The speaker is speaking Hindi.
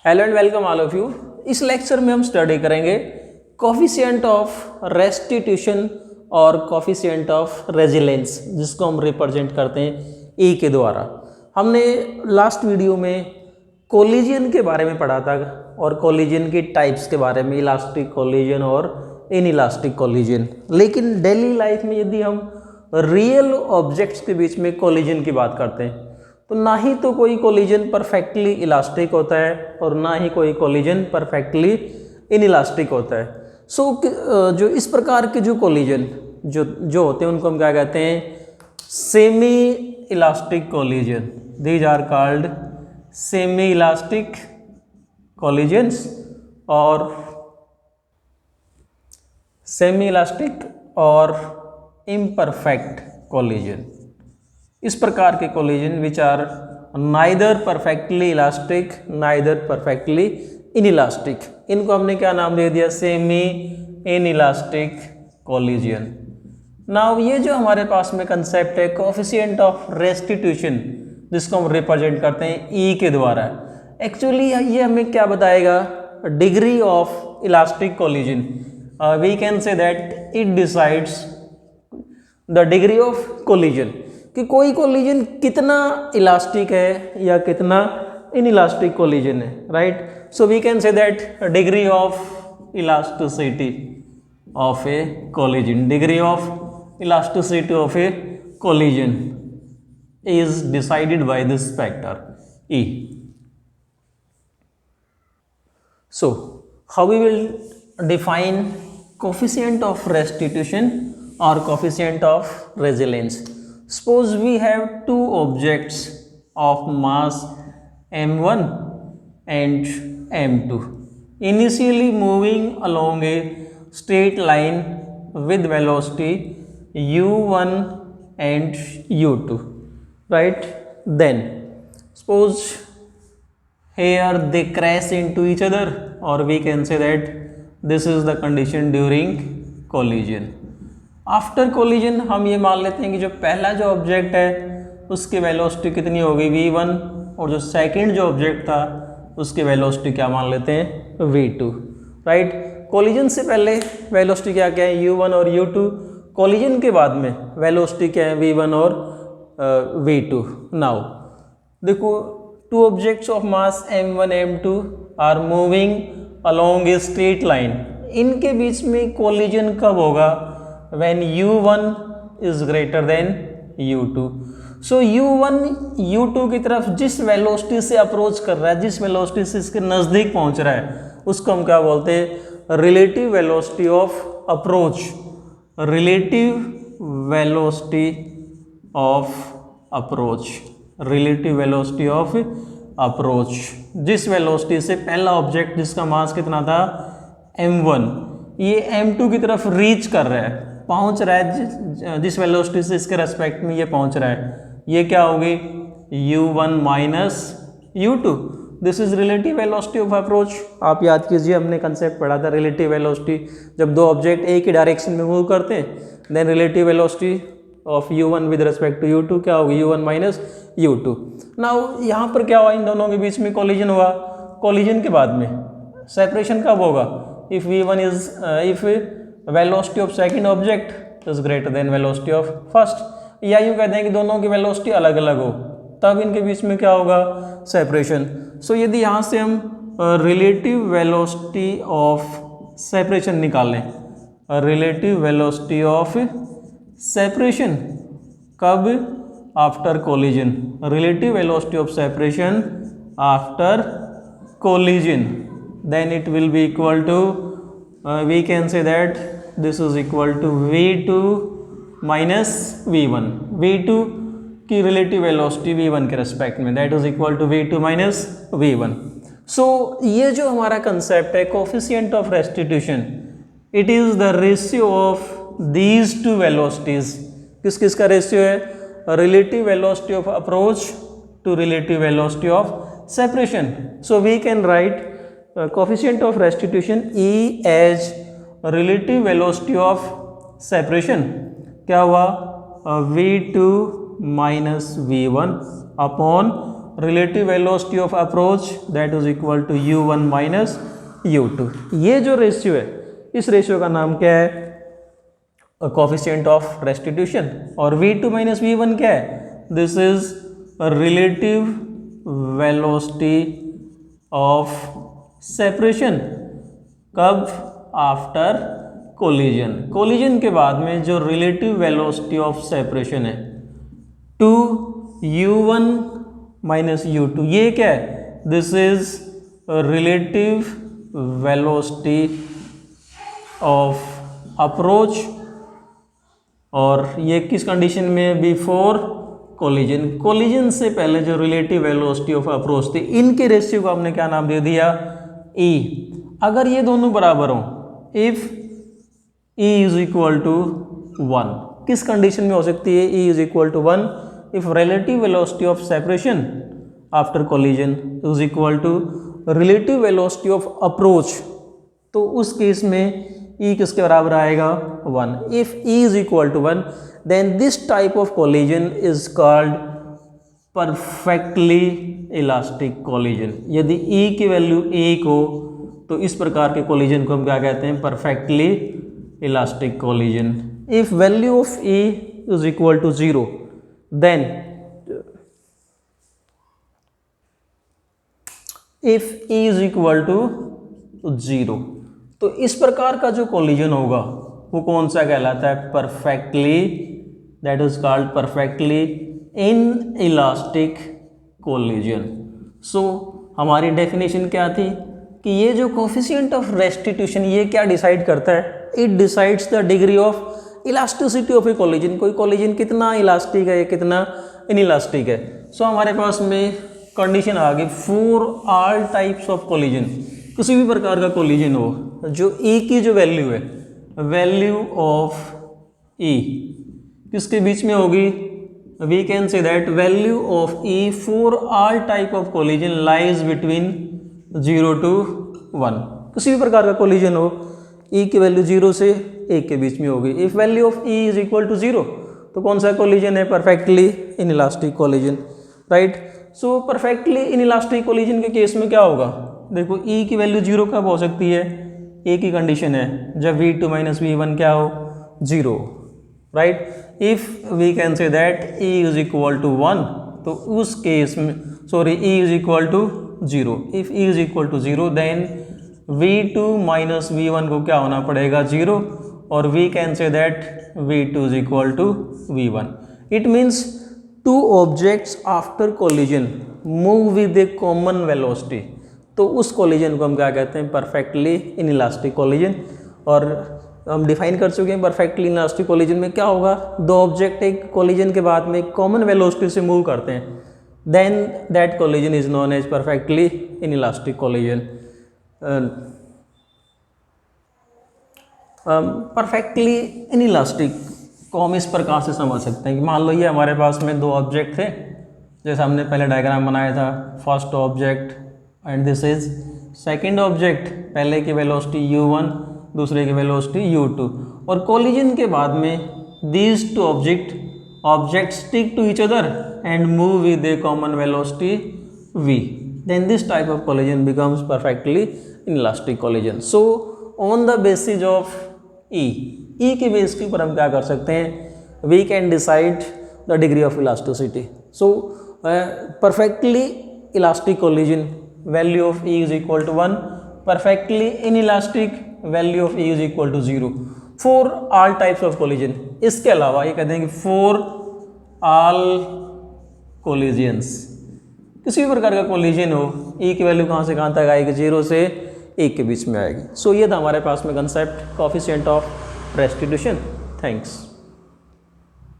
Hello and welcome all of you. इस लेक्चर में हम स्टडी करेंगे कोफिशिएंट ऑफ रेस्टिट्यूशन और कोफिशिएंट ऑफ रेजिलेंस, जिसको हम रिप्रेजेंट करते हैं ई के द्वारा। हमने लास्ट वीडियो में कोलिजन के बारे में पढ़ा था और कोलिजन की टाइप्स के बारे में, इलास्टिक कोलिजन और इनइलास्टिक कोलिजन। लेकिन डेली लाइफ में यदि हम रियल ऑब्जेक्ट्स के बीच में कोलिजन की बात करते हैं तो ना ही तो कोई कोलिजन परफेक्टली इलास्टिक होता है और ना ही कोई कोलिजन परफेक्टली इनइलास्टिक होता है। जो इस प्रकार के जो कोलिजन जो होते हैं उनको हम क्या कहते हैं, semi elastic collision. These are called semi elastic collisions और सेमी इलास्टिक और इम्परफेक्ट कोलिजन। इस प्रकार के collision which are neither perfectly elastic neither perfectly inelastic, इनको हमने क्या नाम दे दिया, सेमी इनइलास्टिक कोलिजन। नाउ ये जो हमारे पास में कंसेप्ट है कोफिशिएंट ऑफ रेस्टिट्यूशन, जिसको हम रिप्रेजेंट करते हैं ई के द्वारा, एक्चुअली ये हमें क्या बताएगा, degree of elastic collision. We can say that it decides the degree of collision, कि कोई कोलिजन कितना इलास्टिक है या कितना इनइलास्टिक कोलिजन है, right. So we can say that degree of elasticity of a collision, degree of elasticity of a collision is decided by this factor E. So, how we will define coefficient of restitution or coefficient of resilience? Suppose we have two objects of mass m1 and m2 initially moving along a straight line with velocity u1 and u2. Right, then suppose here they crash into each other, or we can say that this is the condition during collision. After collision हम ये मान लेते हैं कि जो पहला जो ऑब्जेक्ट है उसकी वेलोसिटी कितनी होगी, v1, और जो सेकंड जो ऑब्जेक्ट था उसकी वेलोसिटी क्या मान लेते हैं, v2, राइट। कोलिजन से पहले वेलोसिटी क्या क्या है, u1 और u2, कोलिजन के बाद में वेलोसिटी क्या है, v1 और v2। नाउ देखो, two objects of mass m1 m2 are moving along a straight line, इनके बीच में कोलिजन कब होगा, when u1 is greater than u2। So u1 u2 की तरफ जिस वेलोसिटी से अप्रोच कर रहा है, जिस वेलोसिटी से इसके नज़दीक पहुंच रहा है, उसको हम क्या बोलते हैं, relative velocity of approach, relative velocity of approach, relative velocity of approach. जिस वेलोसिटी से पहला ऑब्जेक्ट जिसका मास कितना था m1, ये m2 की तरफ रीच कर रहा है, पहुंच रहा है, जिस वेलोसिटी से इसके रेस्पेक्ट में ये पहुंच रहा है, ये क्या होगी, u1 minus u2। This is relative velocity of approach. आप याद कीजिए, हमने कंसेप्ट पढ़ा था रिलेटिव वेलोसिटी, जब दो ऑब्जेक्ट एक ही डायरेक्शन में मूव करते हैं, then relative velocity of u1 with respect to u2 क्या होगी, u1 माइनस u2। नाउ यहाँ पर क्या हुआ, इन दोनों के बीच में कोलिजन हुआ। कोलिजन के बाद में सेपरेशन कब होगा, if v1 is if velocity of second object is greater then velocity of first, या यूँ कहते हैं कि दोनों की वेलोसिटी अलग अलग हो, तब इनके बीच में क्या होगा, सेपरेशन। सो यदि यहाँ से हम रिलेटिव वेलोसिटी ऑफ सेपरेशन निकालें, रिलेटिव वेलोसिटी ऑफ सेपरेशन कब, after collision, relative velocity of separation after collision, then it will be equal to, we can say that this is equal to v2 minus v1, v2 की रिलेटिव वेलोसिटी v1 के रेस्पेक्ट में, that is equal to v2 minus v1। So ये जो हमारा कंसेप्ट है coefficient of restitution, it is the ratio of these two velocities। किस किस का रेशियो है, relative velocity of approach to relative velocity of separation। so we can write coefficient of restitution E as relative velocity of separation, क्या हुआ, v2 minus v1 upon relative velocity of approach that is equal to u1 minus u2। ये जो रेशियो है, इस रेशियो का नाम क्या है? Coefficient of restitution. और v2 माइनस v1 क्या है? This is relative velocity of separation. कब? After collision. कोलिजन के बाद में जो रिलेटिव वेलोसिटी ऑफ सेपरेशन है 2u1 माइनस u2, ये क्या है? This is relative velocity of approach. और ये किस कंडीशन में? Before collision. कोलिजन से पहले जो रिलेटिव वेलोसिटी ऑफ अप्रोच थी, इनके रेशियो को हमने क्या नाम दे दिया? e। अगर ये दोनों बराबर हों, if e is equal to 1, किस कंडीशन में हो सकती है e is equal to 1? If relative velocity of separation after collision is equal to relative velocity of approach, तो उस केस में e किसके बराबर आएगा? 1। If e is equal to 1 then this type of collision is called perfectly elastic collision. यदि e की वैल्यू 1 हो तो इस प्रकार के कोलिजन को हम क्या कहते हैं? Perfectly elastic collision. If value of e is equal to 0 then if e is equal to 0, तो इस प्रकार का जो कोलिजन होगा वो कौन सा कहलाता है? Perfectly, that is called perfectly in elastic collision. So हमारी डेफिनेशन क्या थी कि ये जो कोफिशिएंट ऑफ रेस्टिट्यूशन, ये क्या डिसाइड करता है? It decides the degree of elasticity of a collision. कोई कोलिजन कितना इलास्टिक है, कितना इनइलास्टिक है। सो हमारे पास में कंडीशन आ गई for all types of collision. किसी भी प्रकार का कोलिजन हो, जो e की जो वैल्यू है, वैल्यू ऑफ e किसके बीच में होगी? We can say that value of e for all type of collision lies between 0 to 1। किसी भी प्रकार का कोलिजन हो, e की वैल्यू 0 से 1 के बीच में होगी। If value of e is equal to 0, तो कौन सा कोलिजन है? Perfectly inelastic collision, right. So perfectly inelastic collision के केस में क्या होगा? देखो e की वैल्यू 0 कब हो सकती है? एक ही कंडीशन है, जब v2 माइनस v1 क्या हो? 0, right. If we can say that e is equal to 1, तो उस केस में e is equal to 0। If e is equal to 0 then v2 minus v1 को क्या होना पड़ेगा? 0, और we can say that v2 is equal to v1। It means two objects after collision move with a common velocity, तो उस कोलिजन को हम क्या कहते हैं? Perfectly inelastic collision. और हम डिफाइन कर चुके हैं परफेक्टली इनइलास्टिक कोलिजन में क्या होगा? दो ऑब्जेक्ट एक कोलिजन के बाद में कॉमन वेलोसिटी से मूव करते हैं, then that collision is known as perfectly inelastic collision. Perfectly inelastic को हम इस प्रकार से समझ सकते हैं कि मान लो ये हमारे पास में दो ऑब्जेक्ट थे, जैसे हमने पहले डायग्राम बनाया था, first object and this is second object. पहले की वेलोसिटी u1, दूसरे की वेलोसिटी u2, और कोलिजन के बाद में these two object stick to each other and move with a common velocity v, then this type of collision becomes perfectly inelastic collision. So on the basis of e के बेस के ऊपर हम क्या कर सकते हैं? We can decide the degree of elasticity. So perfectly elastic collision value of e is equal to 1, perfectly inelastic value of e is equal to 0 for all types of collision. इसके अलावा ये कहते हैं कि फॉर ऑल कोलिजन्स, किसी भी प्रकार का कोलिजन हो, e की वैल्यू कहाँ से कहाँ तक आएगी? 0 से 1 के बीच में आएगी। सो ये था हमारे पास में concept coefficient of restitution. Thanks.